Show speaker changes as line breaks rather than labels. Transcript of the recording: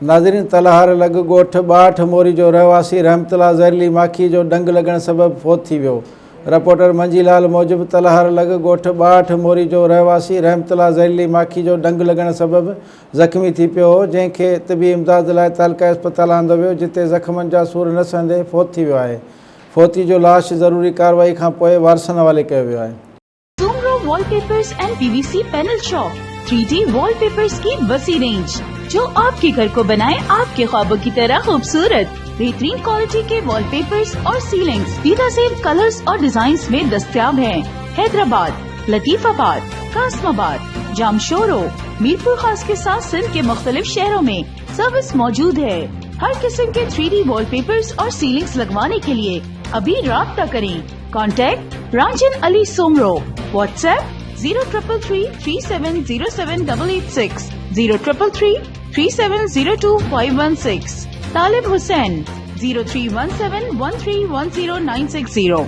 नाज़रीन, तलहार लॻ ॻोठ ॿाठ मोरी जो रहवासी रहमतुल्लाह ज़हरीली माखी जो डंग लॻण सबबि फ़ौत थी वियो। रिपोर्टर मंजीलाल मूजिब तलहार लॻ ॻोठ ॿाठ मोरी जो रहवासी रहमतुल्लाह ज़हरीली माखी जो डंग लॻण सबबि ज़ख़्मी थी पियो हो, जंहिंखे तिबी इमदाद लाइ तालका इस्पताल आंदो वियो, जिते ज़ख़्मनि जा सूर न सहंदे फ़ौत थी वियो आहे। फ़ौती जो लाश ज़रूरी कार्रवाई खां पोइ वारसनि हवाले कयो वियो आहे।
Soomro wallpapers and PVC panel shop 3D wallpapers की वसी रेंज जो आपके घर को बनाए आपके ख्वाबों की तरह खूबसूरत। बेहतरीन क्वालिटी के वॉलपेपर्स और सीलिंग्स बेनज़ीर कलर्स और डिजाइन्स में दस्तयाब हैं। हैदराबाद, लतीफाबाद, कासमाबाद, जामशोरो, मीरपुर खास के साथ सिंध के मुख्तलिफ शहरों में सर्विस मौजूद है। हर किस्म के 3D वॉलपेपर्स और सीलिंग्स लगवाने के लिए अभी राब्ता करें। कॉन्टैक्ट रांझन अली सोमरो। व्हाट्सएप 0333370786, 03333702 516। तालिब हुसैन 031713109660।